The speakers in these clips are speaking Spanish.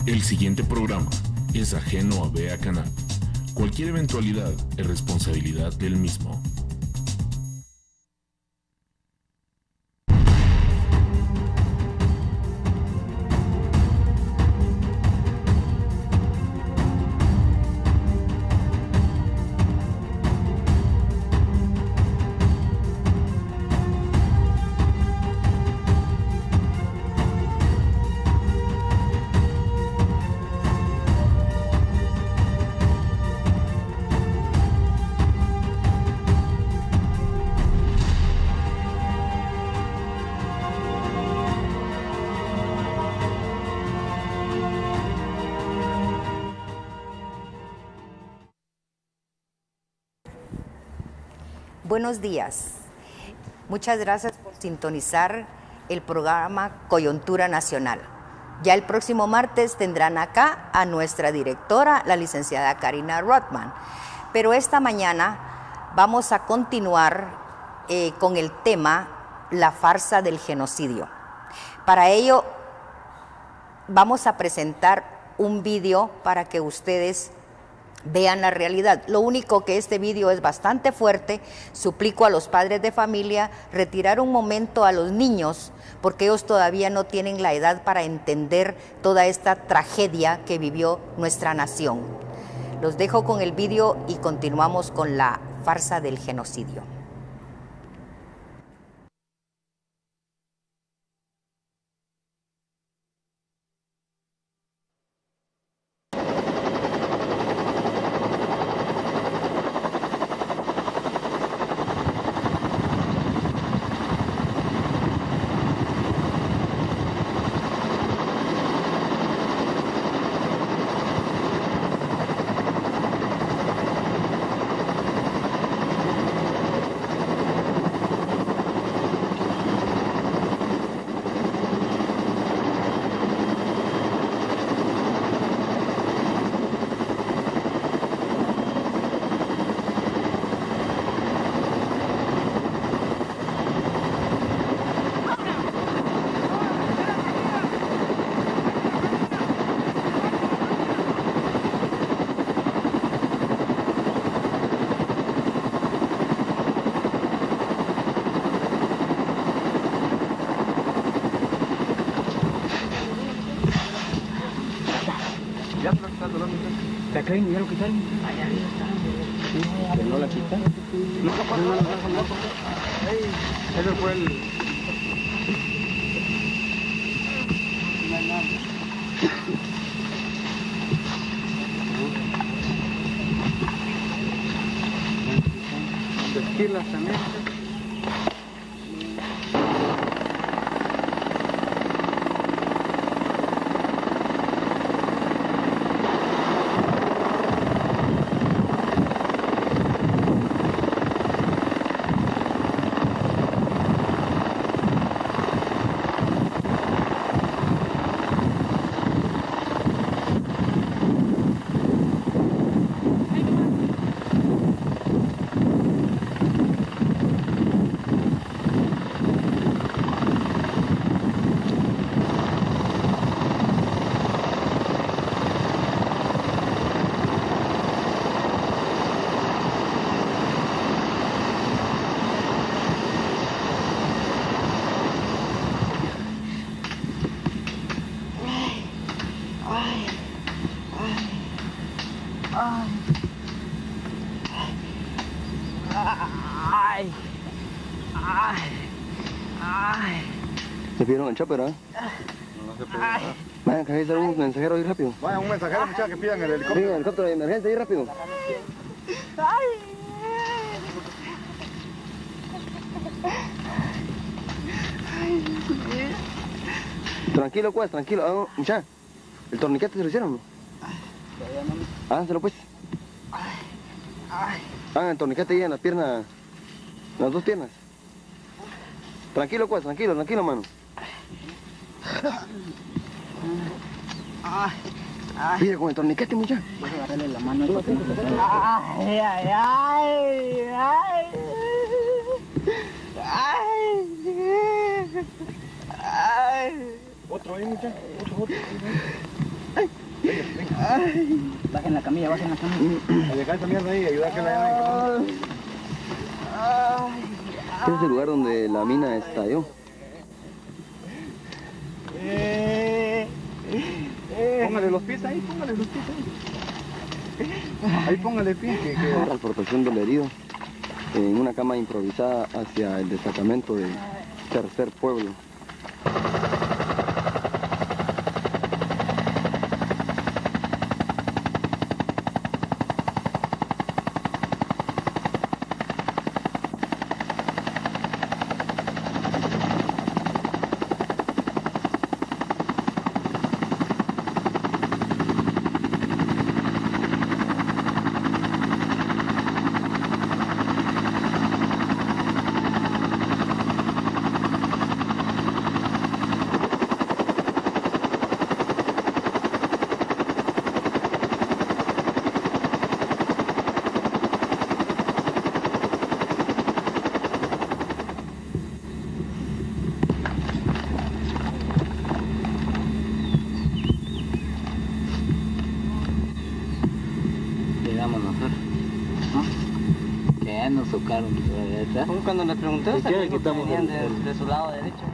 El siguiente programa es ajeno a BA Canal. Cualquier eventualidad es responsabilidad del mismo. Buenos días. Muchas gracias por sintonizar el programa Coyuntura Nacional. Ya el próximo martes tendrán acá a nuestra directora, la licenciada Karina Rothman. Pero esta mañana vamos a continuar con el tema La farsa del genocidio. Para ello vamos a presentar un vídeo para que ustedes vean la realidad. Lo único que este vídeo es bastante fuerte. Suplico a los padres de familia retirar un momento a los niños porque ellos todavía no tienen la edad para entender toda esta tragedia que vivió nuestra nación. Los dejo con el vídeo y continuamos con la farsa del genocidio. ¿Te creen? ¿Ya lo quitaron? Allá arriba está. ¿No la quitan? No, ese fue el... Esquilas también. ¿Se pidieron el chopper, no? No se puede. Vayan, que hay un mensajero ahí rápido. Vaya, un mensajero, muchachos, que pidan el Sí, helicóptero. el helicóptero de emergencia ahí rápido. Tranquilo, pues, tranquilo. Mucha, ¿el torniquete se lo hicieron, no? Háganselo, pues. Hagan el torniquete ahí en las piernas, en las dos piernas. Tranquilo, pues, tranquilo, mano. Mira, con el torniquete, muchacho. Voy a agarrarle la mano. Ay, ay, ay, ay. Ay. Otro ahí, muchacho. Otro. Bajen la camilla, bajen la camilla. Deja esa mierda ahí, ayuda a que la Este es el lugar donde la mina estalló. Póngale los pies ahí, póngale los pies ahí. Ahí póngale pie. La transportación del herido en una cama improvisada hacia el destacamento del tercer pueblo. Cuando le pregunté, venían de su lado derecho.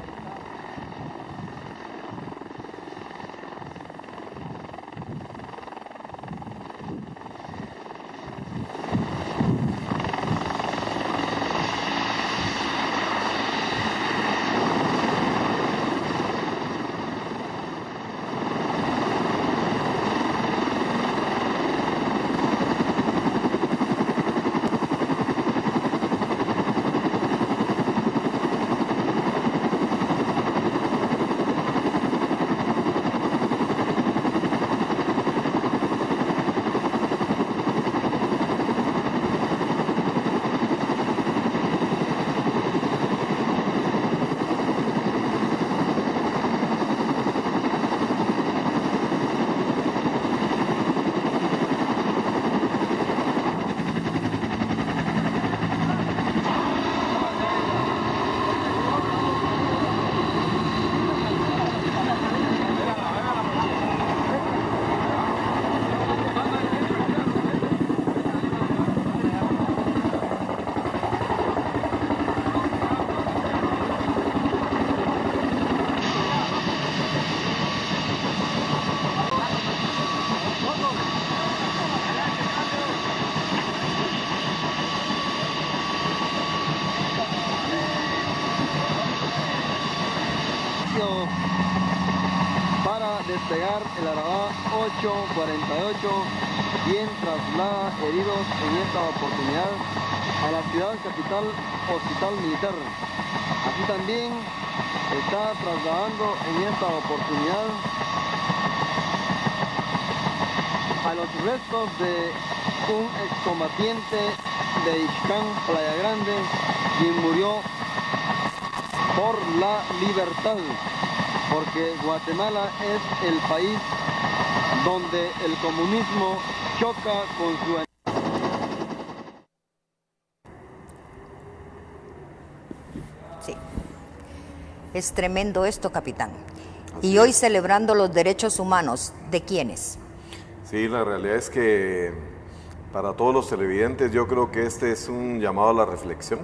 Despegar el Arabá 848, quien traslada heridos en esta oportunidad a la ciudad capital Hospital Militar. Así también está trasladando en esta oportunidad a los restos de un excombatiente de Ixcán, Playa Grande, quien murió por la libertad. Porque Guatemala es el país donde el comunismo choca con su... Sí, es tremendo esto, capitán. Y hoy celebrando los derechos humanos, ¿de quiénes? Sí, la realidad es que para todos los televidentes yo creo que este es un llamado a la reflexión,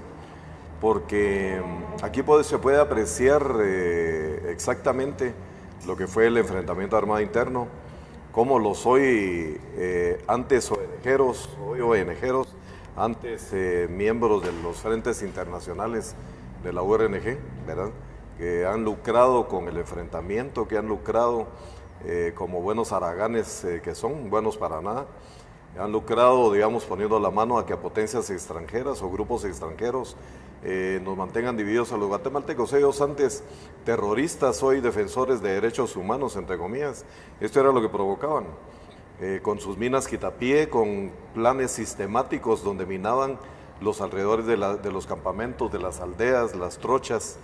porque aquí se puede apreciar exactamente lo que fue el enfrentamiento armado interno, cómo los hoy antes ONGeros, hoy ONGeros, antes miembros de los frentes internacionales de la URNG, ¿verdad?, que han lucrado con el enfrentamiento, que han lucrado como buenos haraganes que son, buenos para nada, han lucrado, digamos, poniendo la mano a que a potencias extranjeras o grupos extranjeros nos mantengan divididos a los guatemaltecos. Ellos antes terroristas, hoy defensores de derechos humanos, entre comillas. Esto era lo que provocaban, con sus minas quitapié, con planes sistemáticos donde minaban los alrededores de los campamentos, de las aldeas, las trochas,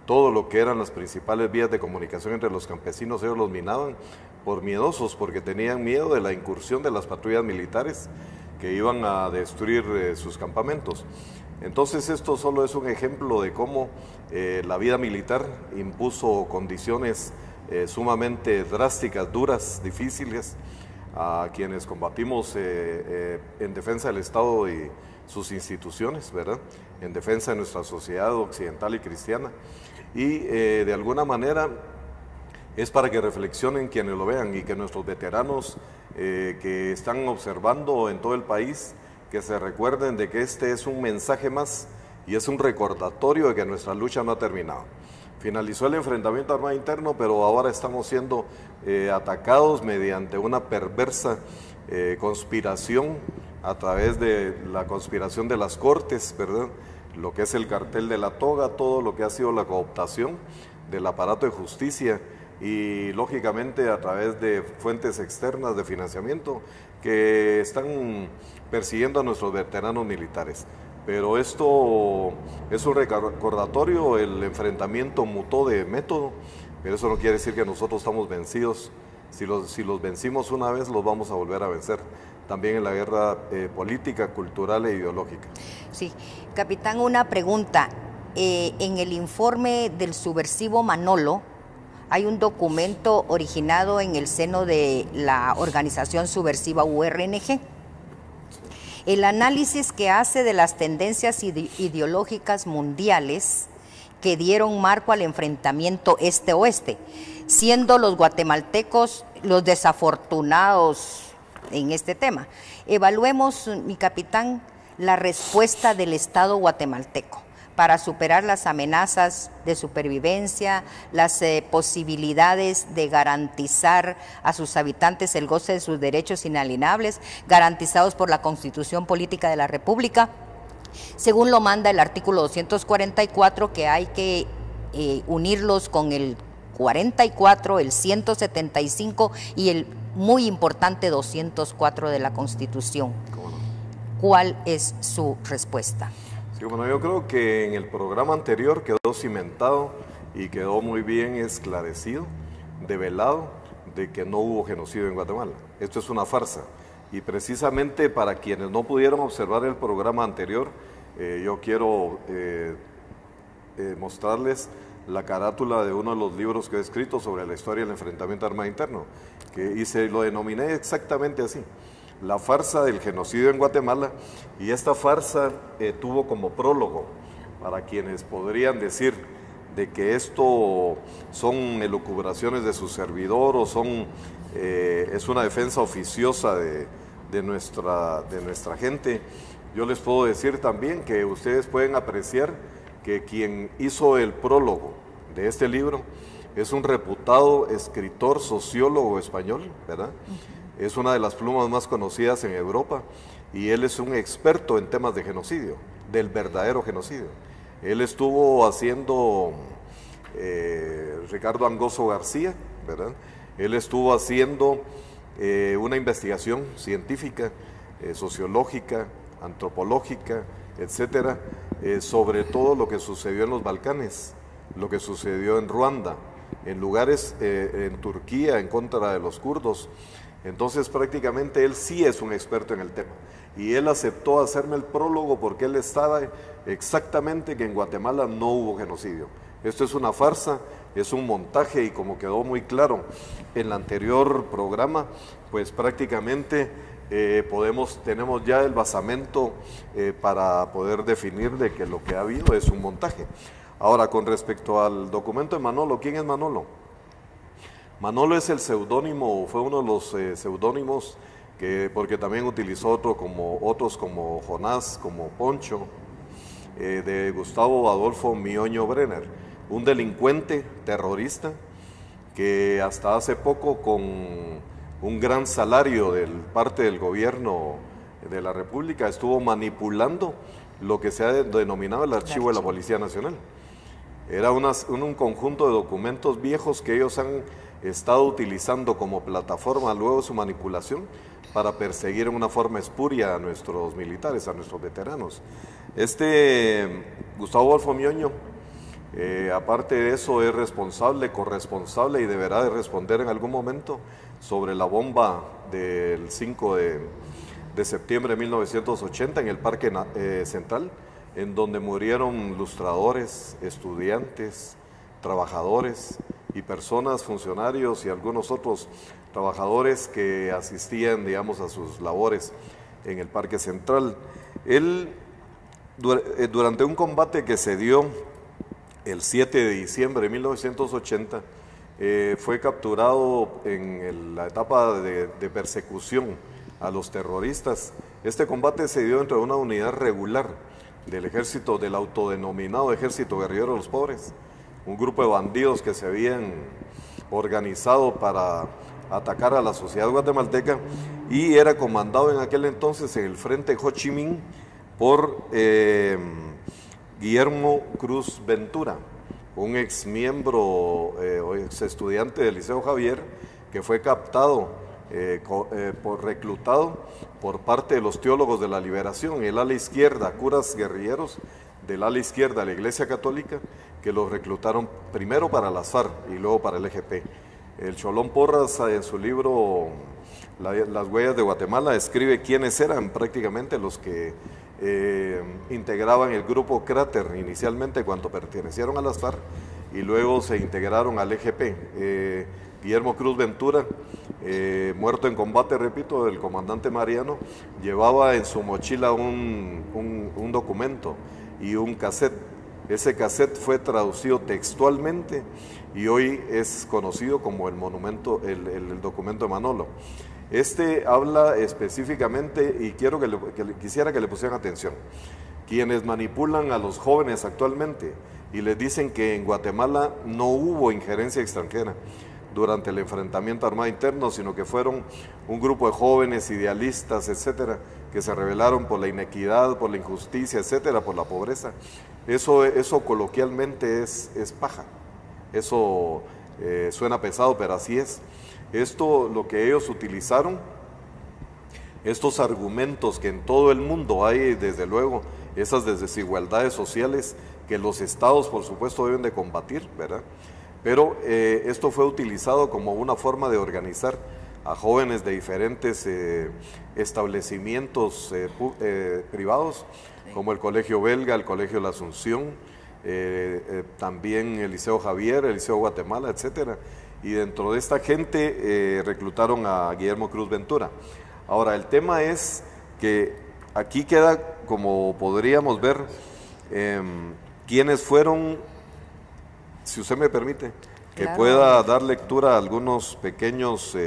todo lo que eran las principales vías de comunicación entre los campesinos. Ellos los minaban por miedosos, porque tenían miedo de la incursión de las patrullas militares que iban a destruir sus campamentos. Entonces esto solo es un ejemplo de cómo la vida militar impuso condiciones sumamente drásticas, duras, difíciles, a quienes combatimos en defensa del Estado y sus instituciones, ¿verdad? En defensa de nuestra sociedad occidental y cristiana. Y de alguna manera es para que reflexionen quienes lo vean y que nuestros veteranos que están observando en todo el país, que se recuerden de que este es un mensaje más y es un recordatorio de que nuestra lucha no ha terminado. Finalizó el enfrentamiento armado interno, pero ahora estamos siendo atacados mediante una perversa conspiración a través de la conspiración de las cortes, ¿verdad? Lo que es el cartel de la toga, todo lo que ha sido la cooptación del aparato de justicia y lógicamente a través de fuentes externas de financiamiento que están persiguiendo a nuestros veteranos militares. Pero esto es un recordatorio, el enfrentamiento mutó de método, pero eso no quiere decir que nosotros estamos vencidos. Si los vencimos una vez, los vamos a volver a vencer, también en la guerra política, cultural e ideológica. Sí, capitán, una pregunta. En el informe del subversivo Manolo, hay un documento originado en el seno de la organización subversiva URNG. El análisis que hace de las tendencias ideológicas mundiales que dieron marco al enfrentamiento este-oeste, siendo los guatemaltecos los desafortunados en este tema. Evaluemos, mi capitán, la respuesta del Estado guatemalteco para superar las amenazas de supervivencia, las posibilidades de garantizar a sus habitantes el goce de sus derechos inalienables, garantizados por la Constitución Política de la República, según lo manda el artículo 244, que hay que unirlos con el 44, el 175 y el muy importante 204 de la Constitución. ¿Cuál es su respuesta? Sí, bueno, yo creo que en el programa anterior quedó cimentado y quedó muy bien esclarecido, develado, de que no hubo genocidio en Guatemala. Esto es una farsa. Y precisamente para quienes no pudieron observar el programa anterior, yo quiero mostrarles la carátula de uno de los libros que he escrito sobre la historia del enfrentamiento armado interno, y se lo denominé exactamente así: la farsa del genocidio en Guatemala. Y esta farsa tuvo como prólogo, para quienes podrían decir de que esto son elucubraciones de su servidor o es una defensa oficiosa de nuestra gente. Yo les puedo decir también que ustedes pueden apreciar que quien hizo el prólogo de este libro es un reputado escritor, sociólogo español, ¿verdad? Es una de las plumas más conocidas en Europa y él es un experto en temas de genocidio, del verdadero genocidio. Él estuvo haciendo, Ricardo Angozo García, ¿verdad? Él estuvo haciendo una investigación científica, sociológica, antropológica, etcétera, sobre todo lo que sucedió en los Balcanes, lo que sucedió en Ruanda, en lugares en Turquía en contra de los kurdos. Entonces prácticamente él sí es un experto en el tema y él aceptó hacerme el prólogo porque él estaba exactamente que en Guatemala no hubo genocidio. Esto es una farsa, es un montaje, y como quedó muy claro en el anterior programa, pues prácticamente tenemos ya el basamento para poder definir de que lo que ha habido es un montaje. Ahora, con respecto al documento de Manolo, ¿quién es Manolo? Manolo es el seudónimo, fue uno de los seudónimos, porque también utilizó otros como Jonás, como Poncho, de Gustavo Adolfo Mioño Brenner, un delincuente terrorista que hasta hace poco, con un gran salario de parte del gobierno de la República, estuvo manipulando lo que se ha denominado el archivo de la Policía Nacional. Era un conjunto de documentos viejos que ellos han estado utilizando como plataforma luego de su manipulación para perseguir en una forma espuria a nuestros militares, a nuestros veteranos. Gustavo Adolfo Mioño, aparte de eso, es responsable, corresponsable y deberá de responder en algún momento sobre la bomba del 5 de septiembre de 1980 en el Parque Central, en donde murieron lustradores, estudiantes, trabajadores, y personas, funcionarios y algunos otros trabajadores que asistían, digamos, a sus labores en el Parque Central. Él, durante un combate que se dio el 7 de diciembre de 1980, fue capturado en la etapa de persecución a los terroristas. Este combate se dio entre una unidad regular del ejército, del autodenominado Ejército Guerrillero de los Pobres, un grupo de bandidos que se habían organizado para atacar a la sociedad guatemalteca, y era comandado en aquel entonces en el frente Ho Chi Minh por Guillermo Cruz Ventura, un ex miembro o ex estudiante del Liceo Javier, que fue captado, reclutado por parte de los teólogos de la liberación, el ala izquierda, curas guerrilleros del ala izquierda de la Iglesia Católica, que los reclutaron primero para las FARC y luego para el EGP. El Cholón Porras, en su libro Las Huellas de Guatemala, escribe quiénes eran prácticamente los que integraban el grupo Cráter inicialmente cuando pertenecieron a las FARC y luego se integraron al EGP. Guillermo Cruz Ventura, muerto en combate, repito, el comandante Mariano, llevaba en su mochila un documento y un cassette. Ese cassette fue traducido textualmente y hoy es conocido como el monumento, el documento de Manolo. Este habla específicamente, y quisiera que le pusieran atención, quienes manipulan a los jóvenes actualmente y les dicen que en Guatemala no hubo injerencia extranjera durante el enfrentamiento armado interno, sino que fueron un grupo de jóvenes idealistas, etcétera, que se rebelaron por la inequidad, por la injusticia, etcétera, por la pobreza. Eso coloquialmente es paja. Eso suena pesado, pero así es. Esto, lo que ellos utilizaron, estos argumentos que en todo el mundo hay, desde luego, esas desigualdades sociales que los estados, por supuesto, deben de combatir, ¿verdad? Pero esto fue utilizado como una forma de organizar a jóvenes de diferentes establecimientos privados, como el Colegio Belga, el Colegio La Asunción, también el Liceo Javier, el Liceo Guatemala, etcétera. Y dentro de esta gente reclutaron a Guillermo Cruz Ventura. Ahora, el tema es que aquí queda, como podríamos ver, quiénes fueron, si usted me permite, que claro, pueda dar lectura a algunos pequeños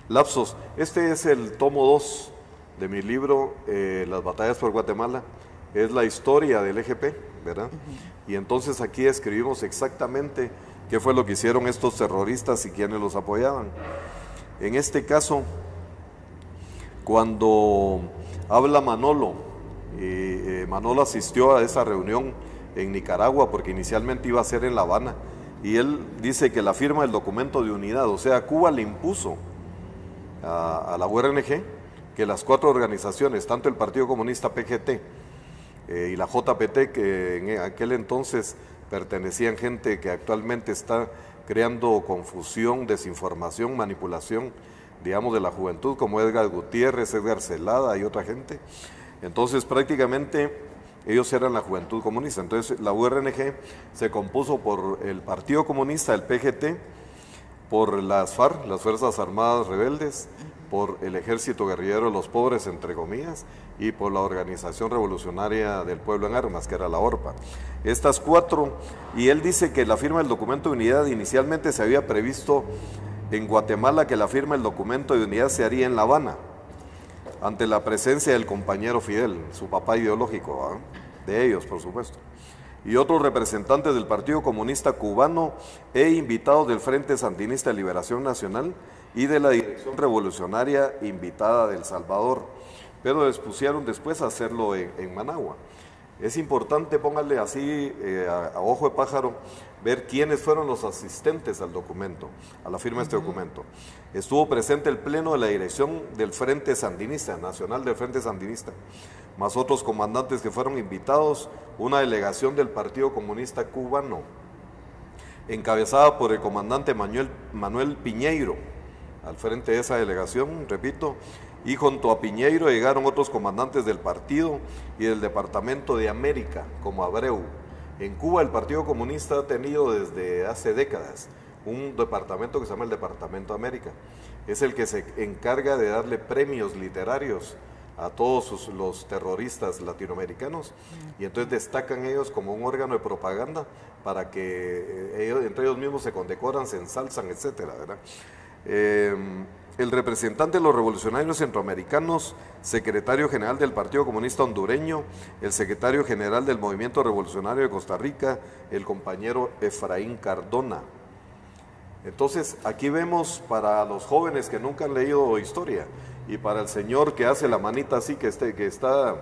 lapsos. Este es el tomo 2 de mi libro, Las batallas por Guatemala. Es la historia del EGP, ¿verdad? Y entonces aquí escribimos exactamente qué fue lo que hicieron estos terroristas y quiénes los apoyaban. En este caso, cuando habla Manolo, Manolo asistió a esa reunión en Nicaragua porque inicialmente iba a ser en La Habana, y él dice que la firma del documento de unidad, o sea, Cuba le impuso a la URNG que las 4 organizaciones, tanto el Partido Comunista PGT y la JPT, que en aquel entonces pertenecían gente que actualmente está creando confusión, desinformación, manipulación, digamos, de la juventud, como Edgar Gutiérrez, Edgar Celada y otra gente. Entonces prácticamente ellos eran la Juventud Comunista. Entonces la URNG se compuso por el Partido Comunista, el PGT, por las FARC, las Fuerzas Armadas Rebeldes, por el Ejército Guerrillero de los Pobres, entre comillas, y por la Organización Revolucionaria del Pueblo en Armas, que era la ORPA. Estas 4, y él dice que la firma del documento de unidad inicialmente se había previsto en Guatemala, que la firma del documento de unidad se haría en La Habana, ante la presencia del compañero Fidel, su papá ideológico, ¿eh? De ellos, por supuesto, y otros representantes del Partido Comunista Cubano e invitados del Frente Sandinista de Liberación Nacional y de la Dirección Revolucionaria invitada de El Salvador, pero les pusieron después a hacerlo en Managua. Es importante, póngale así a ojo de pájaro, ver quiénes fueron los asistentes al documento, a la firma de este documento. Estuvo presente el pleno de la dirección del Frente Sandinista, Nacional del Frente Sandinista, más otros comandantes que fueron invitados, una delegación del Partido Comunista Cubano, encabezada por el comandante Manuel Piñeiro, al frente de esa delegación, repito, y junto a Piñeiro llegaron otros comandantes del partido y del Departamento de América, como Abreu, En Cuba el Partido Comunista ha tenido desde hace décadas un departamento que se llama el Departamento América. Es el que se encarga de darle premios literarios a todos los terroristas latinoamericanos, y entonces destacan ellos como un órgano de propaganda para que entre ellos mismos se condecoran, se ensalzan, etcétera, ¿verdad? El representante de los revolucionarios centroamericanos, secretario general del Partido Comunista Hondureño, el secretario general del Movimiento Revolucionario de Costa Rica, el compañero Efraín Cardona. Entonces, aquí vemos para los jóvenes que nunca han leído historia, y para el señor que hace la manita así, que está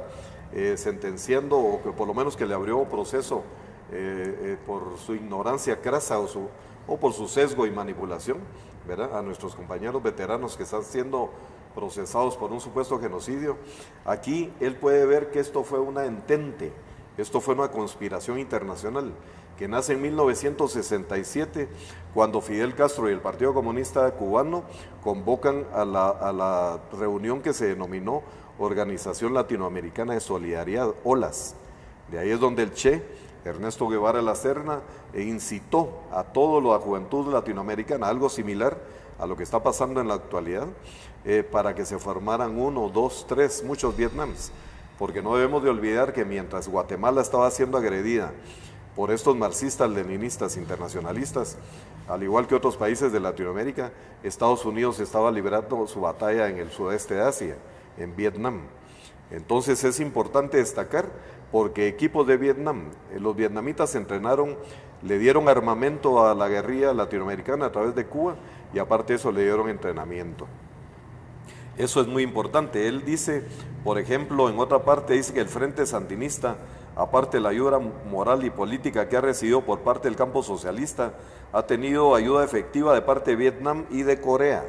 sentenciando, o que por lo menos que le abrió proceso por su ignorancia crasa o por su sesgo y manipulación, ¿verdad?, a nuestros compañeros veteranos que están siendo procesados por un supuesto genocidio. Aquí él puede ver que esto fue una entente, esto fue una conspiración internacional que nace en 1967, cuando Fidel Castro y el Partido Comunista Cubano convocan a la reunión que se denominó Organización Latinoamericana de Solidaridad, OLAS. De ahí es donde el Che, Ernesto Guevara La Serna, incitó a toda la juventud latinoamericana, algo similar a lo que está pasando en la actualidad, para que se formaran 1, 2, 3, muchos Vietnams, porque no debemos de olvidar que mientras Guatemala estaba siendo agredida por estos marxistas, leninistas, internacionalistas, al igual que otros países de Latinoamérica, Estados Unidos estaba librando su batalla en el sudeste de Asia, en Vietnam. Entonces es importante destacar, porque equipos de Vietnam, los vietnamitas se entrenaron, le dieron armamento a la guerrilla latinoamericana a través de Cuba, y aparte de eso le dieron entrenamiento. Eso es muy importante. Él dice, por ejemplo, en otra parte dice que el Frente Sandinista, aparte de la ayuda moral y política que ha recibido por parte del campo socialista, ha tenido ayuda efectiva de parte de Vietnam y de Corea,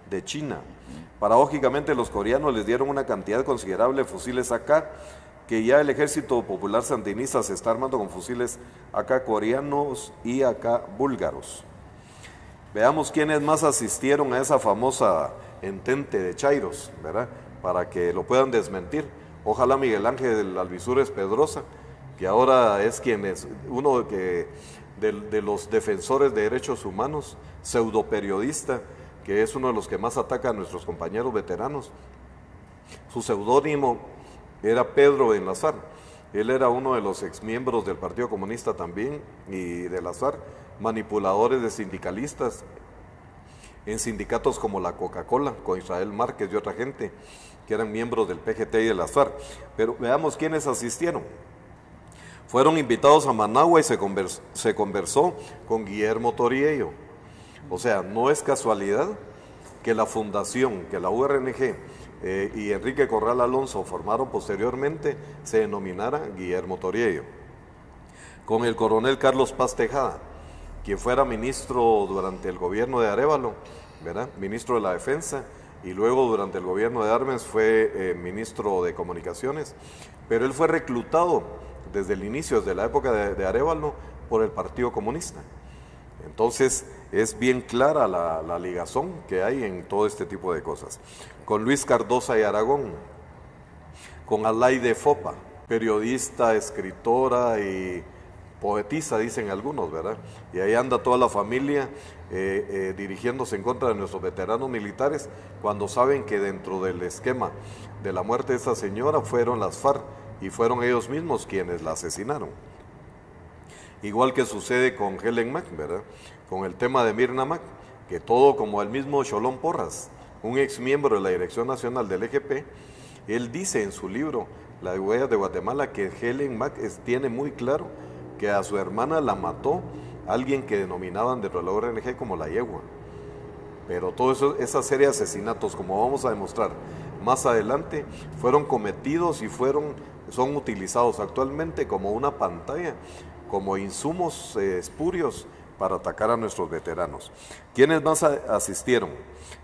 de China. Paradójicamente, los coreanos les dieron una cantidad considerable de fusiles AK, que ya el Ejército Popular Sandinista se está armando con fusiles AK coreanos y AK búlgaros. Veamos quiénes más asistieron a esa famosa entente de Chairos, ¿verdad?, para que lo puedan desmentir. Ojalá Miguel Ángel Alvisures Pedrosa, que ahora es quien es uno de los defensores de derechos humanos, pseudoperiodista, que es uno de los que más ataca a nuestros compañeros veteranos. Su seudónimo era Pedro Benlazar. Él era uno de los exmiembros del Partido Comunista también, y de la SAR, manipuladores de sindicalistas en sindicatos como la Coca-Cola, con Israel Márquez y otra gente que eran miembros del PGT y de la SAR. Pero veamos quiénes asistieron. Fueron invitados a Managua y se conversó con Guillermo Toriello. O sea, no es casualidad que la fundación, que la URNG y Enrique Corral Alonso formaron posteriormente, se denominara Guillermo Toriello. Con el coronel Carlos Paz Tejada, quien fuera ministro durante el gobierno de Arévalo, ¿verdad?, ministro de la Defensa, y luego durante el gobierno de Arbenz fue ministro de Comunicaciones, pero él fue reclutado desde el inicio, desde la época de Arévalo, por el Partido Comunista. Entonces es bien clara la ligazón que hay en todo este tipo de cosas. Con Luis Cardosa y Aragón, con Alaide Fopa, periodista, escritora y poetisa, dicen algunos, ¿verdad? Y ahí anda toda la familia dirigiéndose en contra de nuestros veteranos militares, cuando saben que dentro del esquema de la muerte de esta señora fueron las FARC, y fueron ellos mismos quienes la asesinaron. Igual que sucede con Helen Mac, ¿verdad?, con el tema de Mirna Mac, que todo como el mismo Cholón Porras, un ex miembro de la Dirección Nacional del EGP, él dice en su libro Las huellas de Guatemala que Helen Mac tiene muy claro que a su hermana la mató alguien que denominaban dentro de la ONG como la yegua. Pero toda esa serie de asesinatos, como vamos a demostrar más adelante, fueron cometidos y son utilizados actualmente como una pantalla, como insumos espurios para atacar a nuestros veteranos. ¿Quiénes más asistieron?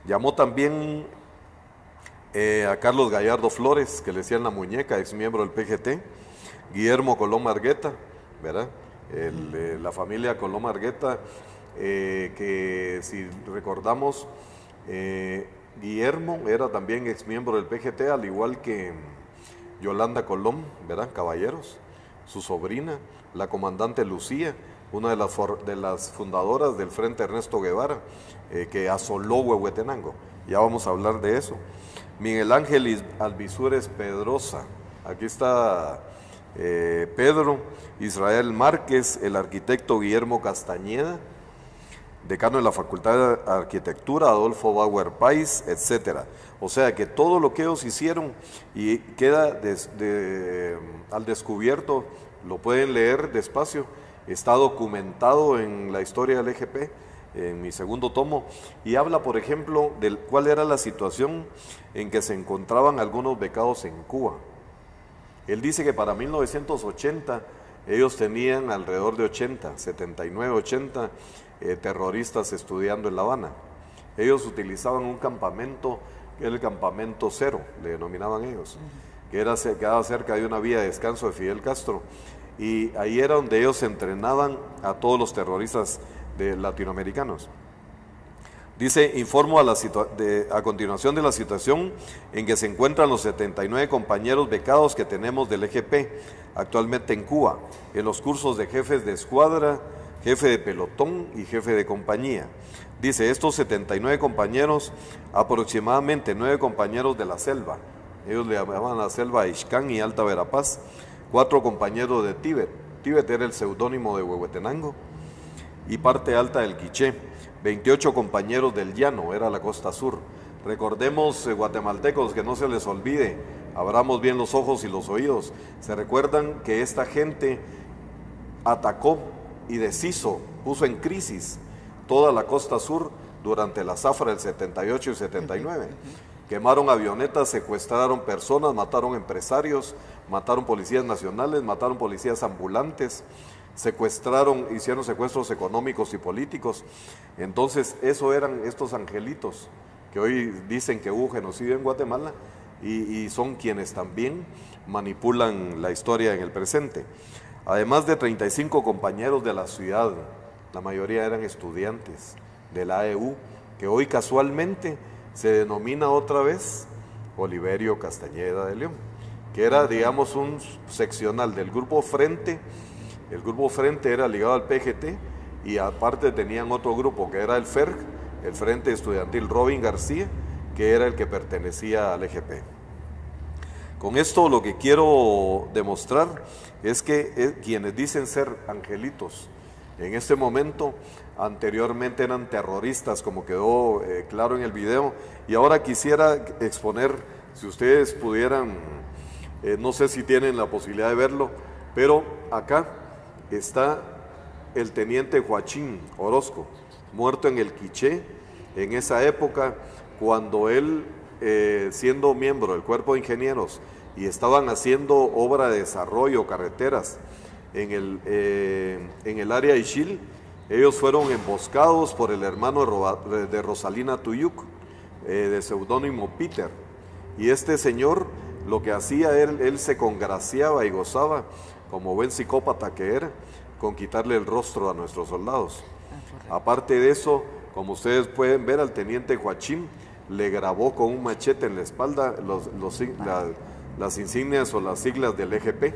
Llamó también a Carlos Gallardo Flores, que le decían la muñeca, ex miembro del PGT, Guillermo Colón Margueta, ¿verdad? La familia Colón Margueta, que si recordamos, Guillermo era también ex miembro del PGT, al igual que Yolanda Colón, ¿verdad?, Caballeros. su sobrina, la comandante Lucía, una de las fundadoras del Frente Ernesto Guevara, que asoló Huehuetenango. Ya vamos a hablar de eso. Miguel Ángel Alvisures Pedrosa, aquí está Pedro. Israel Márquez, el arquitecto Guillermo Castañeda, decano de la Facultad de Arquitectura, Adolfo Bauer Pais, etc. O sea que todo lo que ellos hicieron y queda al descubierto, lo pueden leer despacio, está documentado en la historia del EGP, en mi segundo tomo, y habla, por ejemplo, de cuál era la situación en que se encontraban algunos becados en Cuba. Él dice que para 1980 ellos tenían alrededor de 79, 80 terroristas estudiando en La Habana. Ellos utilizaban un campamento, que era el campamento cero, le denominaban ellos, que quedaba cerca de una vía de descanso de Fidel Castro, y ahí era donde ellos entrenaban a todos los terroristas latinoamericanos. Dice, informo a continuación de la situación en que se encuentran los 79 compañeros becados que tenemos del EGP actualmente en Cuba, en los cursos de jefes de escuadra, jefe de pelotón y jefe de compañía. Dice, estos 79 compañeros, aproximadamente 9 compañeros de la selva, ellos le llamaban la selva Ixcán y Alta Verapaz, 4 compañeros de Tíbet, Tíbet era el seudónimo de Huehuetenango, y parte alta del Quiché, 28 compañeros del Llano, era la costa sur. Recordemos, guatemaltecos, que no se les olvide, abramos bien los ojos y los oídos. Se recuerdan que esta gente atacó y deshizo, puso en crisis toda la costa sur durante la zafra del 78 y 79. Quemaron avionetas, secuestraron personas, mataron empresarios, mataron policías nacionales, mataron policías ambulantes, hicieron secuestros económicos y políticos. Entonces, eso eran estos angelitos que hoy dicen que hubo genocidio en Guatemala y son quienes también manipulan la historia en el presente. Además de 35 compañeros de la ciudad, la mayoría eran estudiantes de la AEU, que hoy casualmente se denomina otra vez Oliverio Castañeda de León, que era, digamos, un seccional del Grupo Frente. El Grupo Frente era ligado al PGT y aparte tenían otro grupo que era el FERG, el Frente Estudiantil Robin García, que era el que pertenecía al EGP. Con esto lo que quiero demostrar es que quienes dicen ser angelitos en este momento anteriormente eran terroristas, como quedó claro en el video, y ahora quisiera exponer, si ustedes pudieran, no sé si tienen la posibilidad de verlo, pero acá está el teniente Joachín Orozco, muerto en el Quiché, en esa época cuando él, siendo miembro del cuerpo de ingenieros y estaban haciendo obra de desarrollo, carreteras en el área de Ixil, ellos fueron emboscados por el hermano de Rosalina Tuyuk, de seudónimo Peter, y este señor lo que hacía, él se congraciaba y gozaba, como buen psicópata que era, con quitarle el rostro a nuestros soldados. Aparte de eso, como ustedes pueden ver, al teniente Joachín le grabó con un machete en la espalda las insignias o las siglas del EGP,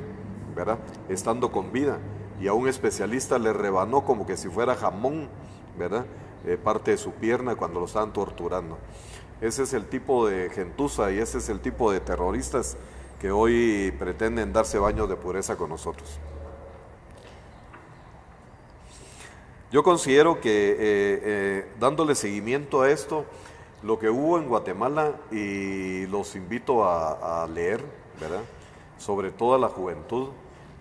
¿verdad?, estando con vida, y a un especialista le rebanó como que si fuera jamón, ¿verdad?, parte de su pierna cuando lo estaban torturando. Ese es el tipo de gentuza y ese es el tipo de terroristas que hoy pretenden darse baños de pureza con nosotros. Yo considero que dándole seguimiento a esto, lo que hubo en Guatemala, y los invito a leer, ¿verdad?, sobre todo a la juventud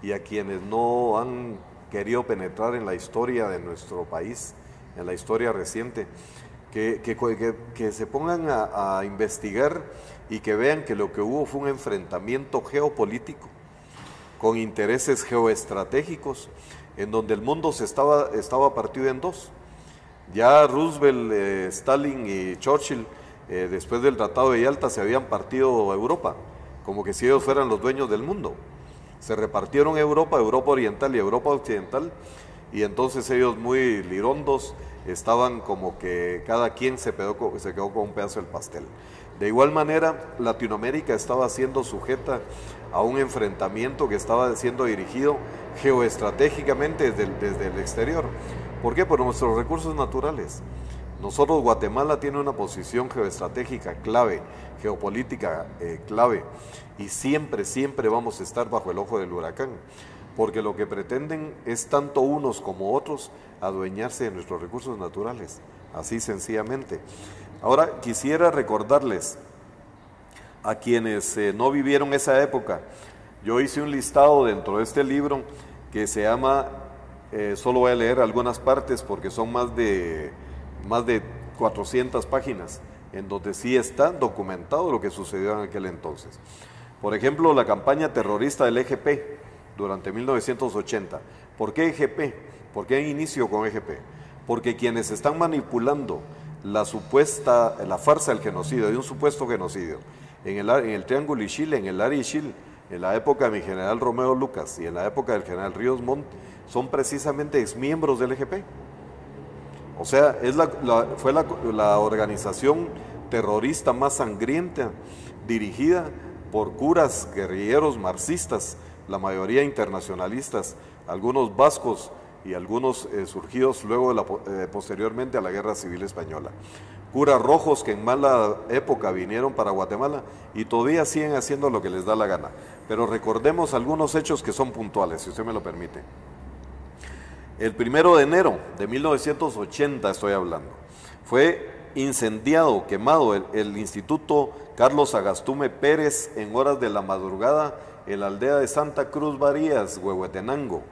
y a quienes no han querido penetrar en la historia de nuestro país, en la historia reciente, que se pongan a investigar y que vean que lo que hubo fue un enfrentamiento geopolítico con intereses geoestratégicos, en donde el mundo estaba partido en dos. Ya Roosevelt, Stalin y Churchill, después del Tratado de Yalta, se habían partido Europa, como que si ellos fueran los dueños del mundo. Se repartieron Europa, Europa Oriental y Europa Occidental, y entonces ellos, muy lirondos, estaban como que cada quien se quedó con un pedazo del pastel. De igual manera, Latinoamérica estaba siendo sujeta a un enfrentamiento que estaba siendo dirigido geoestratégicamente desde el exterior. ¿Por qué? Por nuestros recursos naturales. Nosotros, Guatemala tiene una posición geoestratégica clave, geopolítica clave, y siempre vamos a estar bajo el ojo del huracán, porque lo que pretenden es tanto unos como otros adueñarse de nuestros recursos naturales, así sencillamente. Ahora quisiera recordarles a quienes no vivieron esa época. Yo hice un listado dentro de este libro que se llama, solo voy a leer algunas partes porque son más de 400 páginas, en donde sí está documentado lo que sucedió en aquel entonces. Por ejemplo, la campaña terrorista del EGP durante 1980. ¿Por qué EGP? ¿Por qué inicio con EGP? Porque quienes están manipulando la farsa del genocidio, de un supuesto genocidio, en el Triángulo Ixil, en el área Ixil, en la época de mi general Romeo Lucas y en la época del general Ríos Montt, son precisamente exmiembros del EGP. O sea, fue la organización terrorista más sangrienta, dirigida por curas guerrilleros marxistas, la mayoría internacionalistas, algunos vascos y algunos surgidos luego posteriormente a la Guerra Civil Española. Curas rojos que en mala época vinieron para Guatemala y todavía siguen haciendo lo que les da la gana. Pero recordemos algunos hechos que son puntuales, si usted me lo permite. El 1 de enero de 1980 estoy hablando, fue incendiado, quemado el Instituto Carlos Agastume Pérez en horas de la madrugada en la aldea de Santa Cruz Varías, Huehuetenango.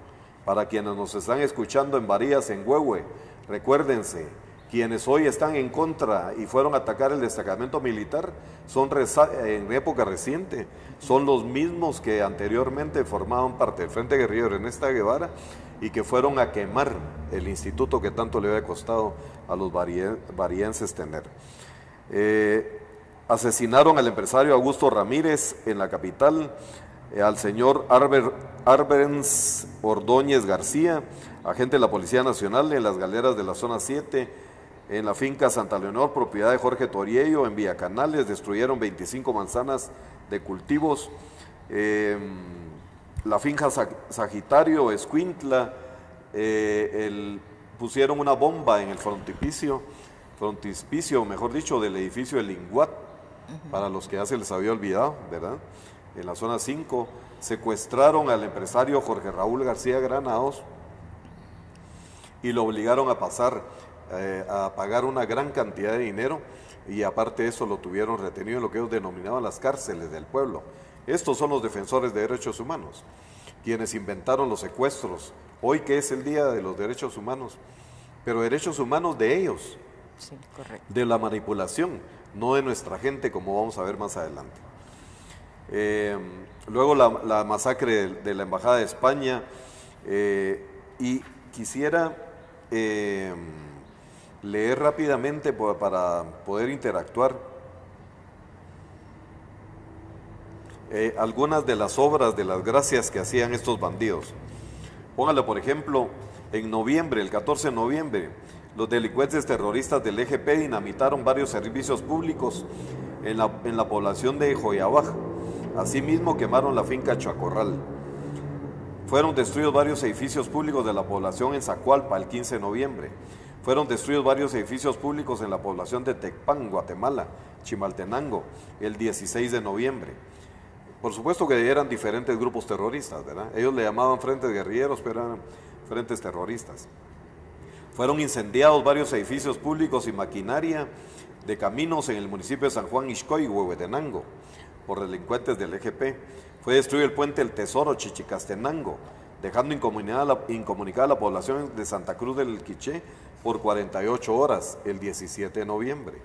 Para quienes nos están escuchando en Varías, en Huehue, recuérdense, quienes hoy están en contra y fueron a atacar el destacamento militar, en época reciente, son los mismos que anteriormente formaban parte del Frente Guerrillero Ernesto Guevara y que fueron a quemar el instituto que tanto le había costado a los varienses tener. Asesinaron al empresario Augusto Ramírez en la capital, al señor Arbenz Ordóñez García, agente de la Policía Nacional, en las galeras de la zona 7, en la finca Santa Leonor, propiedad de Jorge Toriello, en Villacanales, destruyeron 25 manzanas de cultivos. La finca Sagitario, Escuintla, pusieron una bomba en el frontispicio, mejor dicho, del edificio de Linguat, para los que ya se les había olvidado, ¿verdad? En la zona 5, secuestraron al empresario Jorge Raúl García Granados y lo obligaron a pagar una gran cantidad de dinero, y aparte de eso lo tuvieron retenido en lo que ellos denominaban las cárceles del pueblo. Estos son los defensores de derechos humanos, quienes inventaron los secuestros, hoy que es el Día de los Derechos Humanos, pero derechos humanos de ellos, sí, correcto, de la manipulación, no de nuestra gente, como vamos a ver más adelante. Luego la masacre de la Embajada de España, y quisiera leer rápidamente para poder interactuar algunas de las obras, de las gracias que hacían estos bandidos. Póngale, por ejemplo, en noviembre, el 14 de noviembre, los delincuentes terroristas del EGP dinamitaron varios servicios públicos en la población de Joyabaj. Asimismo, quemaron la finca Chacorral. Fueron destruidos varios edificios públicos de la población en Zacualpa el 15 de noviembre. Fueron destruidos varios edificios públicos en la población de Tecpan, Guatemala, Chimaltenango, el 16 de noviembre. Por supuesto que eran diferentes grupos terroristas, ¿verdad? Ellos le llamaban frentes guerrilleros, pero eran frentes terroristas. Fueron incendiados varios edificios públicos y maquinaria de caminos en el municipio de San Juan Ixcoy, Huehuetenango, por delincuentes del EGP. Fue destruido el puente El Tesoro, Chichicastenango, dejando incomunicada la población de Santa Cruz del Quiché por 48 horas, el 17 de noviembre.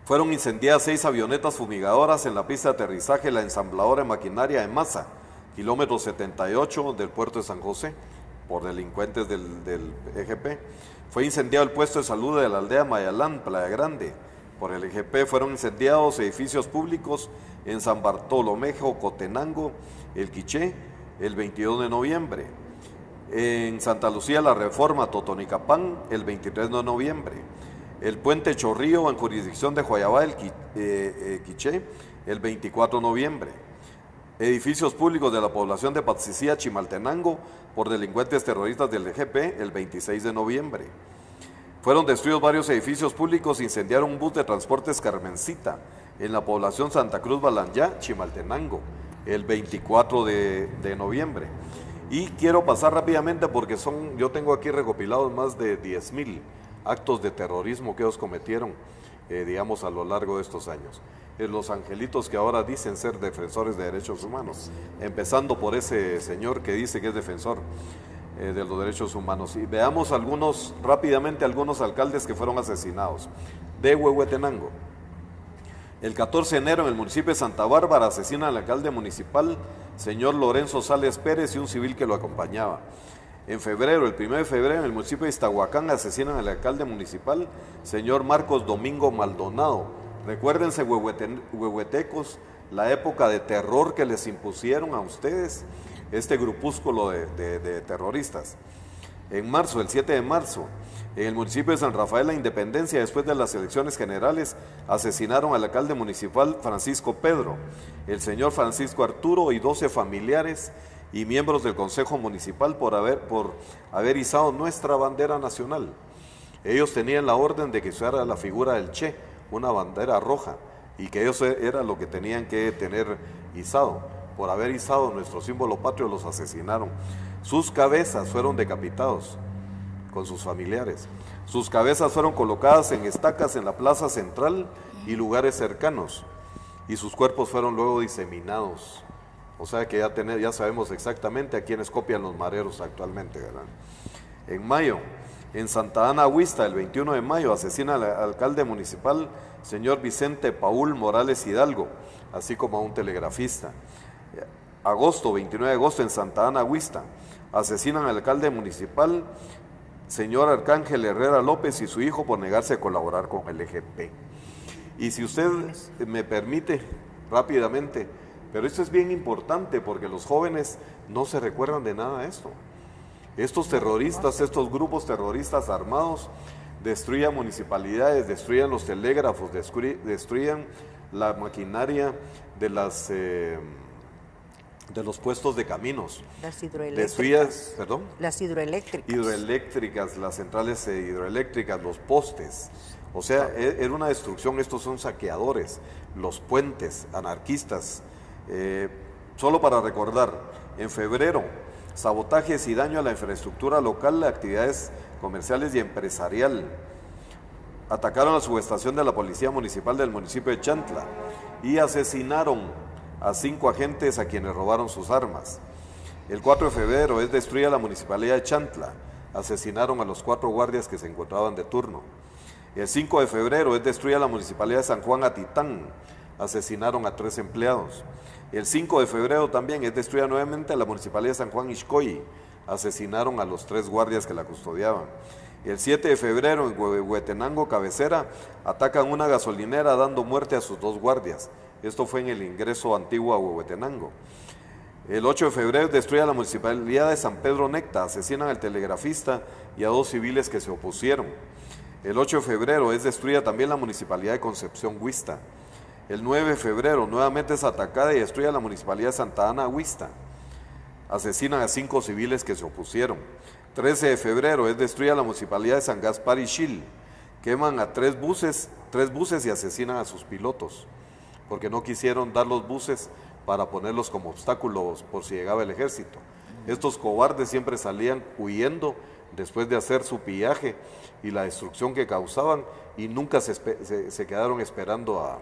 Fueron incendiadas 6 avionetas fumigadoras en la pista de aterrizaje, la ensambladora de maquinaria de Masa, kilómetro 78 del puerto de San José, por delincuentes del EGP. Fue incendiado el puesto de salud de la aldea Mayalán, Playa Grande, por el EGP. Fueron incendiados edificios públicos en San Bartolomé, Jocotenango, El Quiché, el 22 de noviembre. En Santa Lucía, La Reforma, Totonicapán, el 23 de noviembre. El puente Chorrillo en jurisdicción de Guayabá, Quiché, el 24 de noviembre. Edificios públicos de la población de Patsicía, Chimaltenango, por delincuentes terroristas del EGP, el 26 de noviembre. Fueron destruidos varios edificios públicos, incendiaron un bus de transportes Carmencita, en la población Santa Cruz Balanyá, Chimaltenango, el 24 de noviembre. Y quiero pasar rápidamente porque yo tengo aquí recopilados más de 10,000 actos de terrorismo que ellos cometieron, digamos, a lo largo de estos años. Los angelitos que ahora dicen ser defensores de derechos humanos, empezando por ese señor que dice que es defensor de los derechos humanos. Y veamos rápidamente algunos alcaldes que fueron asesinados. De Huehuetenango. El 14 de enero en el municipio de Santa Bárbara asesinan al alcalde municipal, señor Lorenzo Sales Pérez, y un civil que lo acompañaba. En febrero, el 1 de febrero, en el municipio de Iztahuacán asesinan al alcalde municipal, señor Marcos Domingo Maldonado. Recuérdense, huehuetecos, la época de terror que les impusieron a ustedes, este grupúsculo de terroristas. En marzo, el 7 de marzo, en el municipio de San Rafael La Independencia, después de las elecciones generales, asesinaron al alcalde municipal Francisco Pedro, el señor Francisco Arturo y 12 familiares y miembros del Consejo Municipal por haber izado nuestra bandera nacional. Ellos tenían la orden de que usara la figura del Che, una bandera roja, y que eso era lo que tenían que tener izado. Por haber izado nuestro símbolo patrio los asesinaron. Sus cabezas fueron decapitados con sus familiares. Sus cabezas fueron colocadas en estacas en la plaza central y lugares cercanos, y sus cuerpos fueron luego diseminados. O sea que ya sabemos exactamente a quiénes copian los mareros actualmente, ¿verdad? En mayo, en Santa Ana Huista, el 21 de mayo, asesina al alcalde municipal, señor Vicente Paul Morales Hidalgo, así como a un telegrafista. Agosto, 29 de agosto, en Santa Ana Huista, asesinan al alcalde municipal, señor Arcángel Herrera López, y su hijo por negarse a colaborar con el EGP. Y si usted me permite, rápidamente, pero esto es bien importante porque los jóvenes no se recuerdan de nada de esto. Estos terroristas, estos grupos terroristas armados, destruían municipalidades, destruían los telégrafos, destruían la maquinaria de los puestos de caminos. Las hidroeléctricas. ¿Perdón? Las hidroeléctricas. Hidroeléctricas, las centrales hidroeléctricas, los postes. O sea, era una destrucción. Estos son saqueadores, los puentes, anarquistas. Solo para recordar, en febrero, sabotajes y daño a la infraestructura local, actividades comerciales y empresarial. Atacaron la subestación de la Policía Municipal del municipio de Chantla y asesinaron a 5 agentes a quienes robaron sus armas. El 4 de febrero es destruida la Municipalidad de Chantla. Asesinaron a los 4 guardias que se encontraban de turno. El 5 de febrero es destruida la Municipalidad de San Juan Atitán. Asesinaron a 3 empleados. El 5 de febrero también es destruida nuevamente la Municipalidad de San Juan Ixcoy. Asesinaron a los 3 guardias que la custodiaban. El 7 de febrero en Huehuetenango, cabecera, atacan una gasolinera dando muerte a sus 2 guardias. Esto fue en el ingreso antiguo a Huehuetenango. El 8 de febrero es destruida la Municipalidad de San Pedro Necta. Asesinan al telegrafista y a 2 civiles que se opusieron. El 8 de febrero es destruida también la Municipalidad de Concepción Huista. El 9 de febrero nuevamente es atacada y destruida la Municipalidad de Santa Ana Huista. Asesinan a 5 civiles que se opusieron. 13 de febrero es destruida la Municipalidad de San Gaspar y Xil. Queman a 3 buses y asesinan a sus pilotos, porque no quisieron dar los buses para ponerlos como obstáculos por si llegaba el ejército. Estos cobardes siempre salían huyendo después de hacer su pillaje y la destrucción que causaban, y nunca se quedaron esperando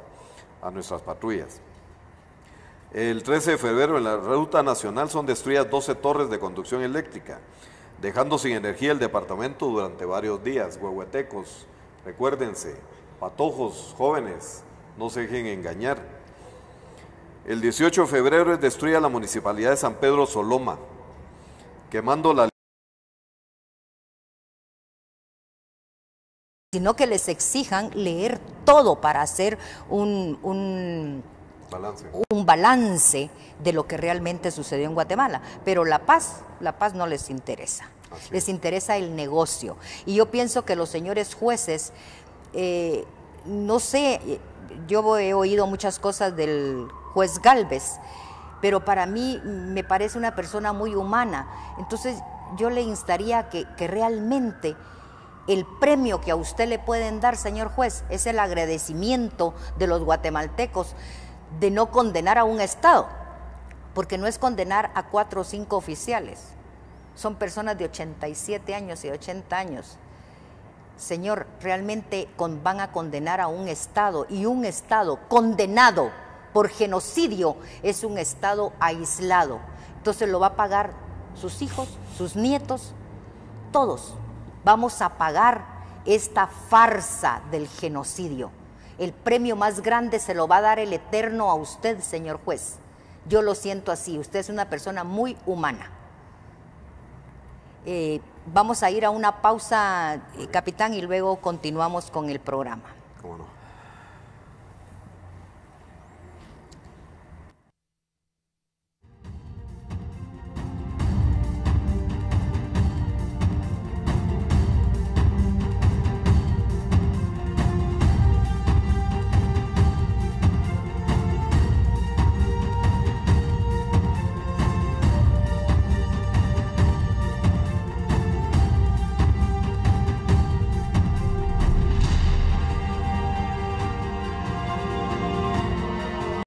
a nuestras patrullas. El 13 de febrero en la ruta nacional son destruidas 12 torres de conducción eléctrica, dejando sin energía el departamento durante varios días. Huehuetecos, recuérdense, patojos, jóvenes, no se dejen engañar. El 18 de febrero es destruida la Municipalidad de San Pedro Soloma, quemando la... Sino que les exijan leer todo para hacer un balance de lo que realmente sucedió en Guatemala. Pero la paz no les interesa. Les interesa el negocio. Y yo pienso que los señores jueces no sé, yo he oído muchas cosas del juez Gálvez, pero para mí me parece una persona muy humana. Entonces yo le instaría que realmente el premio que a usted le pueden dar, señor juez, es el agradecimiento de los guatemaltecos de no condenar a un Estado, porque no es condenar a 4 o 5 oficiales, son personas de 87 años y 80 años. Señor, realmente van a condenar a un Estado, y un Estado condenado por genocidio es un Estado aislado. Entonces lo va a pagar sus hijos, sus nietos, todos. Vamos a pagar esta farsa del genocidio. El premio más grande se lo va a dar el Eterno a usted, señor juez. Yo lo siento así, usted es una persona muy humana. Vamos a ir a una pausa, capitán, y luego continuamos con el programa. ¿Cómo no?